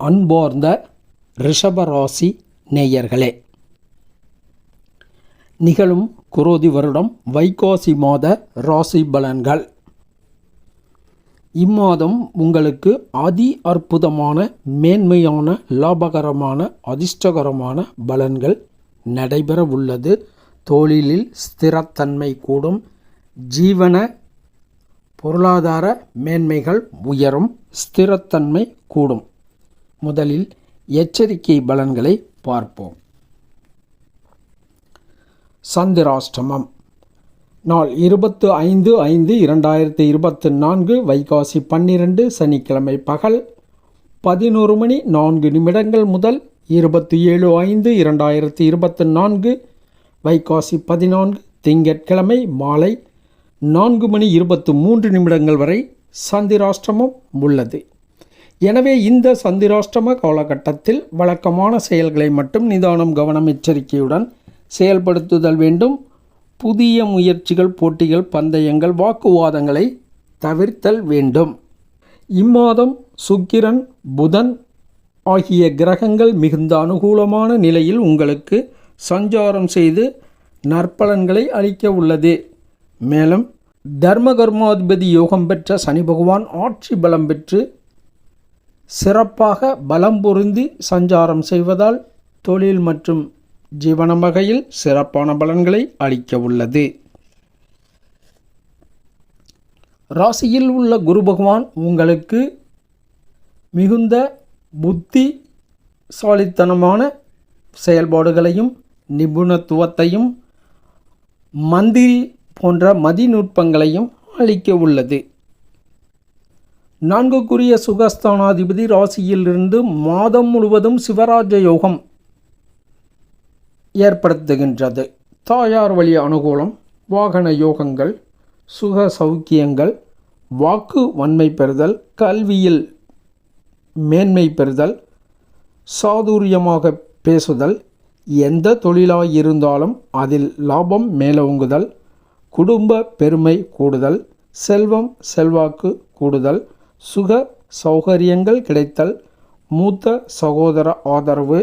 அன்பார்ந்த ரிஷபராசி நேயர்களே, நிகழும் குரோதி வருடம் வைகாசி மாத ராசி பலன்கள். இம்மாதம் உங்களுக்கு அதி அற்புதமான, மேன்மையான, லாபகரமான, அதிர்ஷ்டகரமான பலன்கள் நடைபெற உள்ளது. தொழிலில் ஸ்திரத்தன்மை கூடும். ஜீவன பொருளாதார மேன்மைகள் உயரும். ஸ்திரத்தன்மை கூடும். முதலில் எச்சரிக்கை பலன்களை பார்ப்போம். சந்திராஷ்டமம் நாள் 25/5/2024 வைகாசி 12 சனிக்கிழமை பகல் 11:04 முதல் 27/5/2024 வைகாசி 14 திங்கட்கிழமை மாலை 4:23 வரை சந்திராஷ்டமம் உள்ளது. எனவே இந்த சந்திராஷ்டம காலகட்டத்தில் வழக்கமான செயல்களை மட்டும் நிதானம், கவனம், எச்சரிக்கையுடன் செயல்படுத்துதல் வேண்டும். புதிய முயற்சிகள், போட்டிகள், பந்தயங்கள், வாக்குவாதங்களை தவிர்த்தல் வேண்டும். இம்மாதம் சுக்கிரன், புதன் ஆகிய கிரகங்கள் மிகுந்த அனுகூலமான நிலையில் உங்களுக்கு சஞ்சாரம் செய்து நற்பலன்களை அளிக்க உள்ளது. மேலும் தர்மகர்மாதிபதி யோகம் பெற்ற சனி பகவான் ஆட்சி பலம் பெற்று சிறப்பாக பலம் பொருந்தி சஞ்சாரம் செய்வதால் தொழில் மற்றும் ஜீவன வகையில் சிறப்பான பலன்களை அளிக்க உள்ளது. ராசியில் உள்ள குரு பகவான் உங்களுக்கு மிகுந்த புத்திசாலித்தனமான செயல்பாடுகளையும் நிபுணத்துவத்தையும் மந்திரி போன்ற மதிநுட்பங்களையும் அளிக்க உள்ளது. 4க்குரிய சுகஸ்தானாதிபதி ராசியிலிருந்து மாதம் முழுவதும் சிவராஜ யோகம் ஏற்படுத்துகின்றது. தாயார் வழி அனுகூலம், வாகன யோகங்கள், சுக சௌக்கியங்கள், வாக்கு வன்மை பெறுதல், கல்வியில் மேன்மை பெறுதல், சாதுரியமாக பேசுதல், எந்த தொழிலாயிருந்தாலும் அதில் லாபம் மேலோங்குதல், குடும்ப பெருமை கூடுதல், செல்வம் செல்வாக்கு கூடுதல், சுக சௌகரியங்கள் கிடைத்தல், மூத்த சகோதர ஆதரவு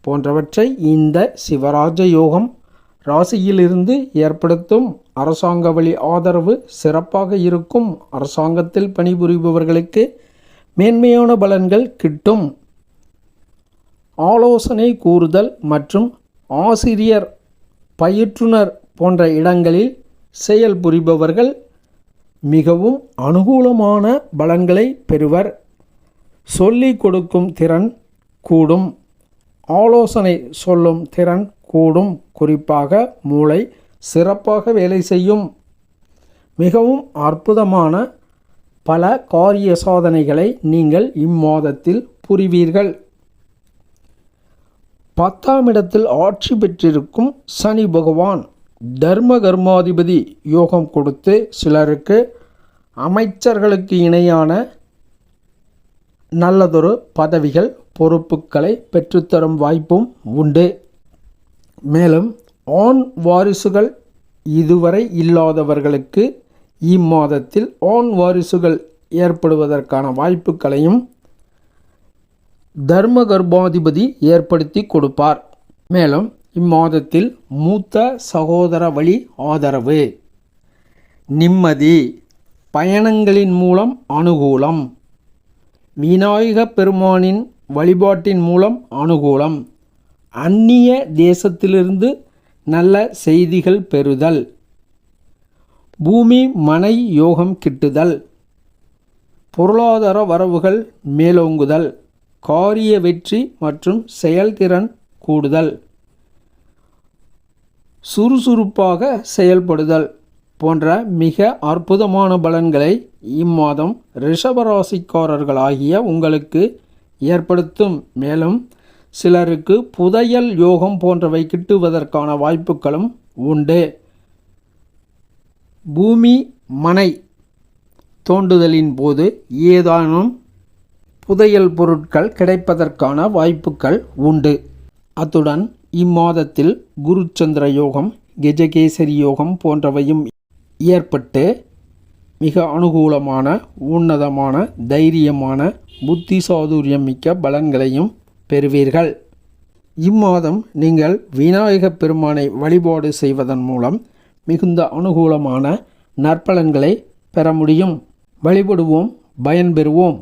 போன்றவற்றை இந்த சிவராஜ யோகம் ராசியிலிருந்து ஏற்படுத்தும். அரசாங்க வழி ஆதரவு சிறப்பாக இருக்கும். அரசாங்கத்தில் பணிபுரிபவர்களுக்கு மேன்மையான பலன்கள் கிட்டும். ஆலோசனை கூறுதல் மற்றும் ஆசிரியர், பயிற்றுனர் போன்ற இடங்களில் செயல்புரிபவர்கள் மிகவும் அனுகூலமான பலன்களை பெறுவர். சொல்லிக் கொடுக்கும் திறன் கூடும். ஆலோசனை சொல்லும் திறன் கூடும். குறிப்பாக மூளை சிறப்பாக வேலை செய்யும். மிகவும் அற்புதமான பல காரிய சாதனைகளை நீங்கள் இம்மாதத்தில் புரிவீர்கள். 10ஆம் இடத்தில் ஆட்சி பெற்றிருக்கும் சனி பகவான் தர்ம கர்மாதிபதி யோகம் கொடுத்து சிலருக்கு அமைச்சர்களுக்கு இணையான நல்லதொரு பதவிகள், பொறுப்புகளை பெற்றுத்தரும் வாய்ப்பும் உண்டு. மேலும் ஆண் வாரிசுகள் இதுவரை இல்லாதவர்களுக்கு இம்மாதத்தில் ஆண் வாரிசுகள் ஏற்படுவதற்கான வாய்ப்புகளையும் தர்ம கர்மாதிபதி ஏற்படுத்தி கொடுப்பார். மேலும் இம்மாதத்தில் மூத்த சகோதர வழி ஆதரவு, நிம்மதி, பயணங்களின் மூலம் அனுகூலம், விநாயக பெருமானின் வழிபாட்டின் மூலம் அனுகூலம், அந்நிய தேசத்திலிருந்து நல்ல செய்திகள் பெறுதல், பூமி மனை யோகம் கிட்டுதல், பொருளாதார வரவுகள் மேலோங்குதல், காரிய வெற்றி மற்றும் செயல்திறன் கூடுதல், சுறுசுறுப்பாக செயல்படுதல் போன்ற மிக அற்புதமான பலன்களை இம்மாதம் ரிஷபராசிக்காரர்களாகிய உங்களுக்கு ஏற்படுத்தும். மேலும் சிலருக்கு புதையல் யோகம் போன்றவை கிட்டுவதற்கான வாய்ப்புகளும் உண்டு. பூமி மனை தோண்டுதலின் போது ஏதானும் புதையல் பொருட்கள் கிடைப்பதற்கான வாய்ப்புகள் உண்டு. அத்துடன் இம்மாதத்தில் குருச்சந்திர யோகம், கஜகேசரி யோகம் போன்றவையும் ஏற்பட்டு மிக அனுகூலமான, உன்னதமான, தைரியமான, புத்தி சாதுரியம் மிக்க பலன்களையும் பெறுவீர்கள். இம்மாதம் நீங்கள் விநாயகப் பெருமானை வழிபாடு செய்வதன் மூலம் மிகுந்த அனுகூலமான நற்பலன்களை பெற முடியும். வழிபடுவோம், பயன்பெறுவோம்.